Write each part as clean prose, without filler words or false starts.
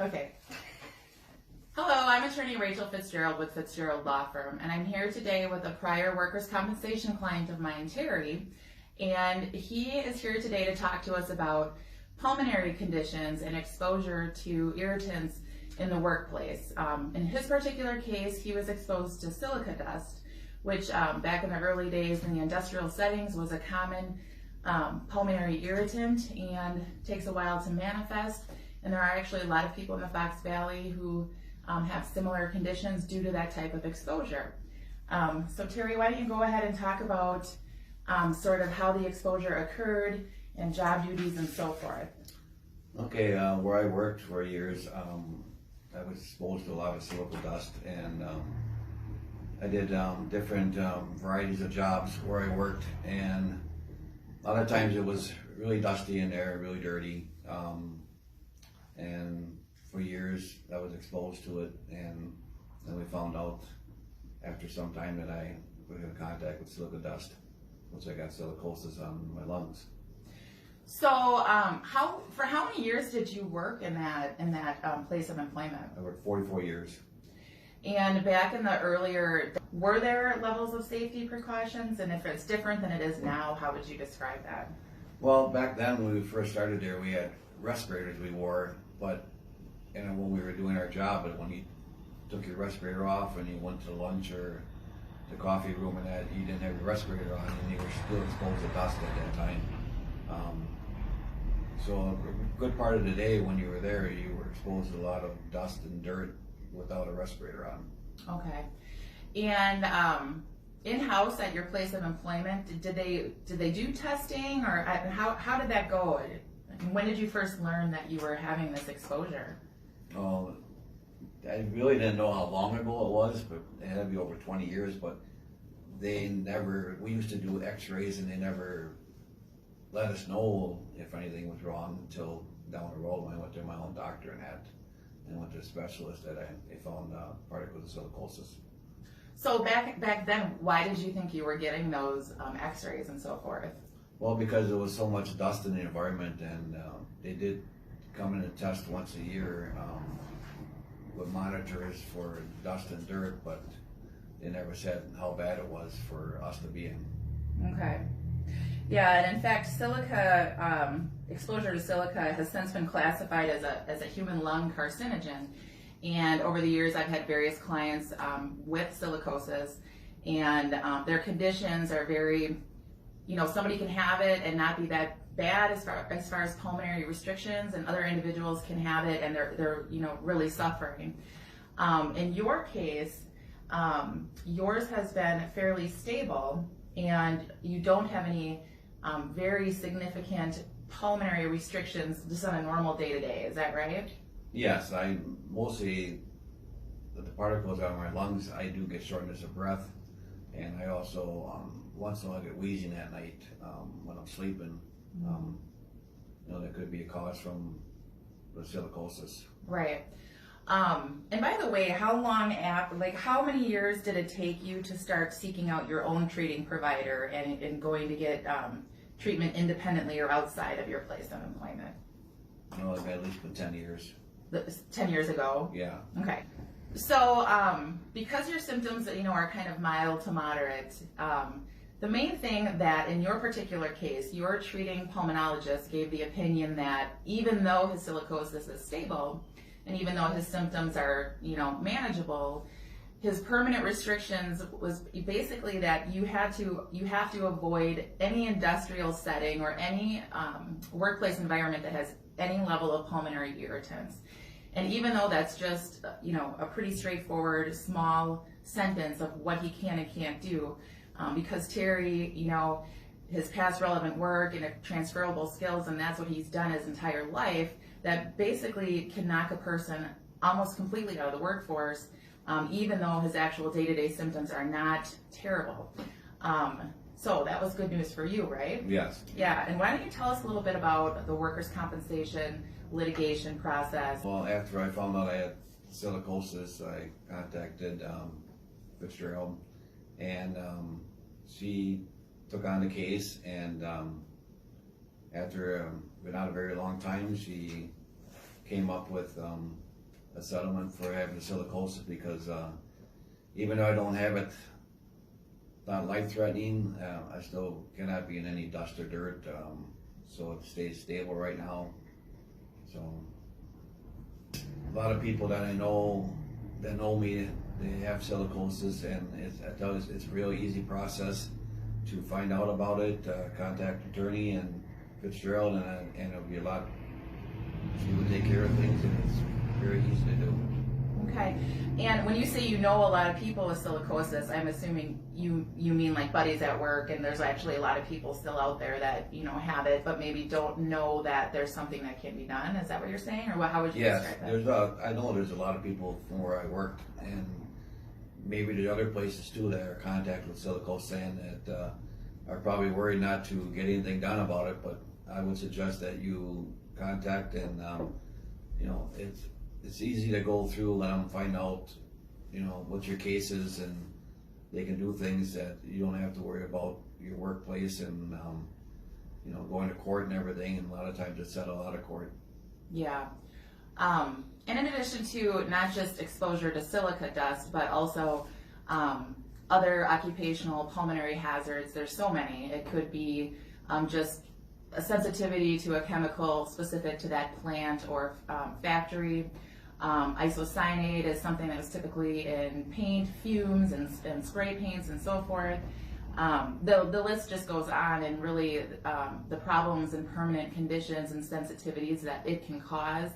Okay. Hello, I'm attorney Rachel Fitzgerald with Fitzgerald Law Firm, and I'm here today with a prior workers' compensation client of mine, Terry, and he is here today to talk to us about pulmonary conditions and exposure to irritants in the workplace. In his particular case, he was exposed to silica dust, which back in the early days in the industrial settings was a common pulmonary irritant and takes a while to manifest. And there are actually a lot of people in the Fox Valley who have similar conditions due to that type of exposure. So Terry, why don't you go ahead and talk about sort of how the exposure occurred and job duties and so forth. Okay, where I worked for years, I was exposed to a lot of silica dust, and I did different varieties of jobs where I worked, and a lot of times it was really dusty in there, really dirty, and for years I was exposed to it, and then we found out after some time that I was in contact with silica dust, which I got silicosis on my lungs. So, for how many years did you work in that place of employment? I worked 44 years. And back in the earlier, were there levels of safety precautions? And if it's different than it is now, how would you describe that? Well, back then when we first started there, we had respirators we wore, but when we were doing our job, but when you took your respirator off and you went to lunch or the coffee room and that, you didn't have your respirator on and you were still exposed to dust at that time. So a good part of the day when you were there, you were exposed to a lot of dust and dirt without a respirator on. Okay. And in-house at your place of employment, did they do testing, or how did that go? When did you first learn that you were having this exposure? Well, I really didn't know how long ago it was, but it had to be over 20 years, but we used to do x-rays and they never let us know if anything was wrong until down the road when I went to my own doctor and went to a specialist that they found particles of silicosis. So back then, why did you think you were getting those x-rays and so forth? Well, because there was so much dust in the environment, and they did come in and test once a year with monitors for dust and dirt, but they never said how bad it was for us to be in. Okay. Yeah, and in fact, silica exposure to silica has since been classified as a human lung carcinogen. And over the years, I've had various clients with silicosis, and their conditions are very, somebody can have it and not be that bad as far as pulmonary restrictions, and other individuals can have it and they're really suffering. In your case, yours has been fairly stable, and you don't have any very significant pulmonary restrictions just on a normal day-to-day. Is that right? Yes, I mostly, the particles out of my lungs, I do get shortness of breath, and I also once in a while get wheezing at night when I'm sleeping. That could be a cause from the silicosis. Right. And by the way, how many years did it take you to start seeking out your own treating provider and going to get treatment independently or outside of your place of employment? Well, it's at least been 10 years. 10 years ago? Yeah. Okay. So, because your symptoms, are kind of mild to moderate, the main thing that in your particular case, your treating pulmonologist gave the opinion that even though his silicosis is stable, and even though his symptoms are, manageable, his permanent restrictions was basically that you have to avoid any industrial setting or any workplace environment that has any level of pulmonary irritants. And even though that's just, a pretty straightforward, small sentence of what he can and can't do, because Terry, his past relevant work and transferable skills, and that's what he's done his entire life, that basically can knock a person almost completely out of the workforce, even though his actual day-to-day symptoms are not terrible. So that was good news for you, right? Yes. Yeah, and why don't you tell us a little bit about the workers' compensation litigation process? Well, after I found out I had silicosis, I contacted Fitzgerald, and she took on the case, and after not a very long time, she came up with a settlement for having silicosis because, even though I don't have it, not life-threatening, I still cannot be in any dust or dirt, so it stays stable right now. So, a lot of people that I know, that know me, they have silicosis, and it's a real easy process to find out about it, contact attorney and Fitzgerald, and it'll be a lot, she would take care of things, and it's very easy to do. Okay. And when you say you know a lot of people with silicosis, I'm assuming you mean like buddies at work, and there's actually a lot of people still out there that, you know, have it, but maybe don't know that there's something that can be done. Is that what you're saying? Or how would you Yes, describe that? I know there's a lot of people from where I worked, and maybe the other places too that are in contact with silicosis, saying that, are probably worried not to get anything done about it, but I would suggest that you contact and, you know, it's easy to go through, let them find out, you know, what your case is, and they can do things that you don't have to worry about your workplace and, you know, going to court and everything, and a lot of times it's settled out of court. Yeah. And in addition to not just exposure to silica dust, but also other occupational pulmonary hazards, there's so many. It could be just a sensitivity to a chemical specific to that plant or factory. Isocyanate is something that is typically in paint, fumes, and spray paints and so forth. The list just goes on, and really the problems and permanent conditions and sensitivities that it can cause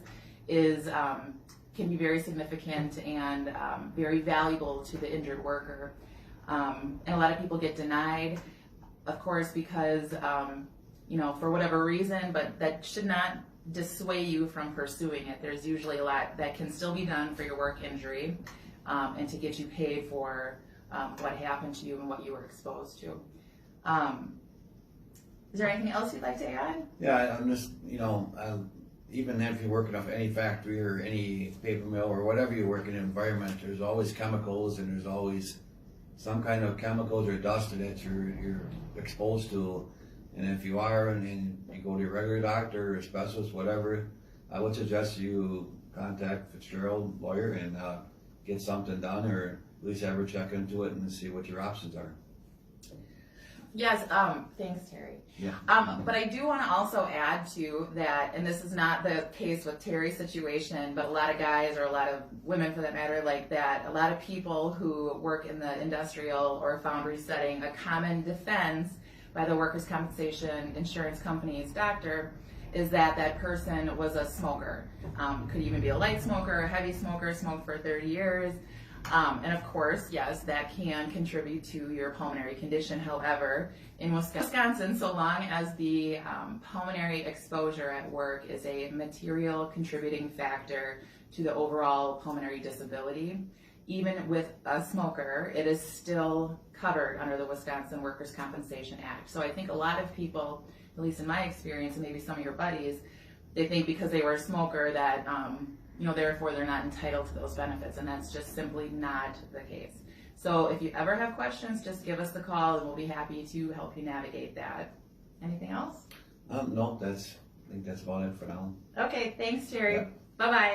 can be very significant and very valuable to the injured worker. And a lot of people get denied, of course, because you know, for whatever reason, but that should not dissuade you from pursuing it. There's usually a lot that can still be done for your work injury, and to get you paid for what happened to you and what you were exposed to. Is there anything else you'd like to add? Yeah, I'm just, you know, even if you're working off any factory or any paper mill or whatever you work in an environment, there's always chemicals, and there's always some kind of chemicals or dust that you're exposed to. And if you are, and you go to your regular doctor or specialist, whatever, I would suggest you contact Fitzgerald lawyer and get something done, or at least have her check into it and see what your options are. Yes, thanks, Terry. Yeah. But I do want to also add to that, and this is not the case with Terry's situation, but a lot of guys, or a lot of women for that matter, like that, a lot of people who work in the industrial or foundry setting, a common defense by the workers' compensation insurance company's doctor is that that person was a smoker. Could even be a light smoker, a heavy smoker, smoked for 30 years. And of course, yes, that can contribute to your pulmonary condition. However, in Wisconsin, so long as the pulmonary exposure at work is a material contributing factor to the overall pulmonary disability, even with a smoker, it is still covered under the Wisconsin Workers' Compensation Act. So I think a lot of people, at least in my experience, and maybe some of your buddies, they think because they were a smoker that, you know, therefore they're not entitled to those benefits, and that's just simply not the case. So if you ever have questions, just give us the call, and we'll be happy to help you navigate that. Anything else? No, I think that's about it for now. Okay, thanks, Terry. Yeah. Bye-bye.